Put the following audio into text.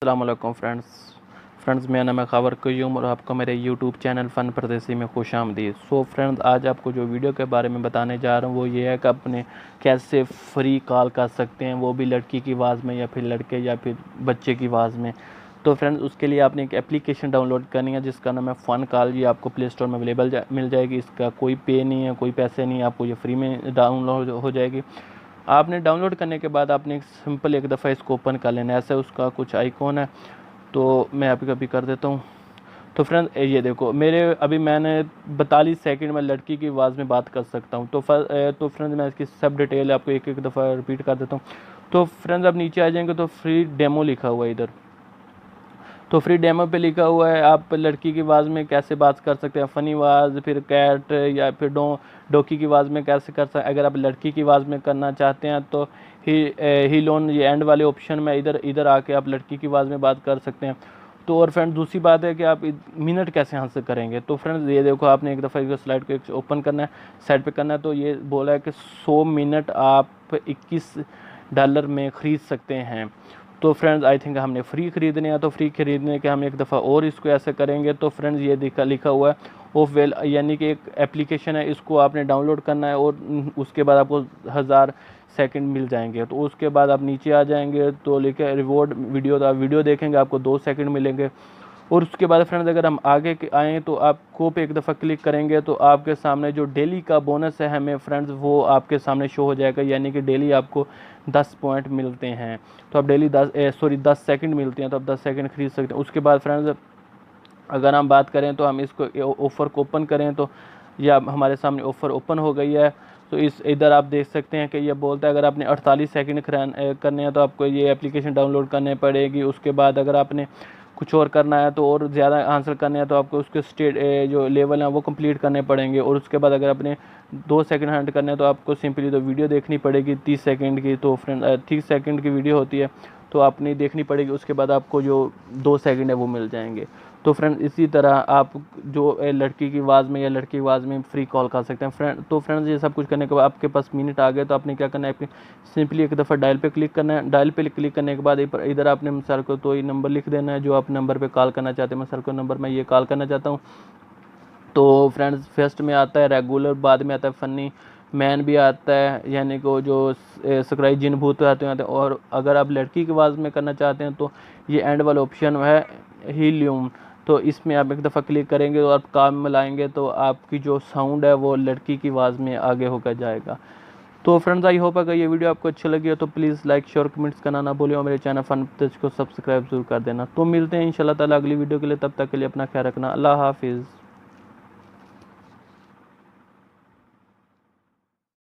अस्सलामुअलैकुम फ्रेंड्स मेरा नाम है खबर क्यूम और आपको मेरे यूट्यूब चैनल फ़न परदेसी में खुश आमदीद। फ्रेंड्स आज आपको जो वीडियो के बारे में बताने जा रहा हूँ वो ये है कि अपने कैसे फ्री कॉल कर सकते हैं, वो भी लड़की की आवाज़ में या फिर लड़के या फिर बच्चे की आवाज़ में। तो फ्रेंड्स उसके लिए आपने एक एप्लीकेशन डाउनलोड करनी है जिसका नाम है फ़न कॉल। ये आपको प्ले स्टोर में अवेलेबल मिल जाएगी। इसका कोई पे नहीं है, कोई पैसे नहीं है, आपको ये फ्री में डाउनलोड हो जाएगी। आपने डाउनलोड करने के बाद आपने सिंपल एक दफ़ा इसको ओपन कर लेना है। ऐसा उसका कुछ आइकॉन है, तो मैं अभी कर देता हूँ। तो फ्रेंड ये देखो मैंने 42 सेकंड में लड़की की आवाज़ में बात कर सकता हूँ। तो फ्रेंड मैं इसकी सब डिटेल आपको एक एक दफ़ा रिपीट कर देता हूँ। तो फ्रेंड्स आप नीचे आ जाएंगे तो फ्री डेमो लिखा हुआ है इधर। तो फ्री डेमो पे लिखा हुआ है आप लड़की की आवाज़ में कैसे बात कर सकते हैं, फ़नी आवाज़, फिर कैट या फिर डोकी की आवाज़ में कैसे कर सकते हैं। अगर आप लड़की की आवाज़ में करना चाहते हैं तो ही लोन ये एंड वाले ऑप्शन में इधर आके आप लड़की की आवाज़ में बात कर सकते हैं। तो और फ्रेंड दूसरी बात है कि आप मिनट कैसे हासिल करेंगे। तो फ्रेंड्स ये देखो आपने एक दफ़ा स्लाइड को ओपन करना है, साइड पे करना है। तो ये बोला है कि 100 मिनट आप $21 में ख़रीद सकते हैं। तो फ्रेंड्स आई थिंक हमने फ्री ख़रीदने हैं, तो फ्री ख़रीदने के हम एक दफ़ा और इसको ऐसे करेंगे। तो फ्रेंड्स ये लिखा हुआ है ऑफ वेल, यानी कि एक एप्लीकेशन है, इसको आपने डाउनलोड करना है और उसके बाद आपको 1000 सेकंड मिल जाएंगे। तो उसके बाद आप नीचे आ जाएंगे तो लिखे रिवॉर्ड वीडियो, तो आप वीडियो देखेंगे आपको 2 सेकंड मिलेंगे। और उसके बाद फ्रेंड्स अगर हम आगे आएँ तो आपको पे एक दफ़ा क्लिक करेंगे तो आपके सामने जो डेली का बोनस है हमें फ्रेंड्स वो आपके सामने शो हो जाएगा, यानी कि डेली आपको 10 पॉइंट मिलते हैं। तो आप डेली 10 सेकंड मिलते हैं, तो आप 10 सेकंड खरीद सकते हैं। उसके बाद फ्रेंड्स अगर हम बात करें तो हम इसको ऑफ़र को ओपन करें तो यह हमारे सामने ऑफ़र ओपन हो गई है। तो इधर आप देख सकते हैं कि ये बोलता है अगर आपने 48 सेकंड करने हैं तो आपको ये एप्लीकेशन डाउनलोड करनी पड़ेगी। उसके बाद अगर आपने कुछ और करना है तो और ज़्यादा आंसर करने हैं तो आपको उसके जो लेवल हैं वो कंप्लीट करने पड़ेंगे। और उसके बाद अगर आपने 2 सेकंड हंट करने हैं तो आपको सिंपली तो वीडियो देखनी पड़ेगी 30 सेकंड की। तो फ्रेंड 30 सेकंड की वीडियो होती है तो आपने देखनी पड़ेगी। उसके बाद आपको जो 2 सेकंड है वो मिल जाएंगे। तो फ्रेंड इसी तरह आप जो लड़की की आवाज़ में या लड़की की आवाज़ में फ्री कॉल कर सकते हैं। तो फ्रेंड्स ये सब कुछ करने के बाद आपके पास मिनट आ गए तो आपने क्या करना है, सिंपली एक दफ़ा डायल पे क्लिक करना है। डायल पे क्लिक करने के बाद इधर आपने मिसाल को तो ये नंबर लिख देना है जो आप नंबर पे कॉल करना चाहते हैं। मिसाल को नंबर मैं ये कॉल करना चाहता हूँ। तो फ्रेंड्स फर्स्ट में आता है रेगुलर, बाद में आता है फ़नी, मैन भी आता है, यानी कि जो स्क्राई जिन भूत आते हैं। और अगर आप लड़की की आवाज़ में करना चाहते हैं तो ये एंड वाला ऑप्शन है हीलियम। तो इसमें आप एक दफ़ा क्लिक करेंगे और आप काम में लाएंगे तो आपकी जो साउंड है वो लड़की की आवाज़ में आगे होकर जाएगा। तो फ्रेंड्स आई होप अगर ये वीडियो आपको अच्छी लगी हो तो प्लीज़ लाइक शेयर कमेंट्स करना ना भूलें और मेरे चैनल फन को सब्सक्राइब जरूर कर देना। तो मिलते हैं इंशाल्लाह ताला अगली वीडियो के लिए, तब तक के लिए अपना ख्याल रखना। अल्लाह हाफिज़।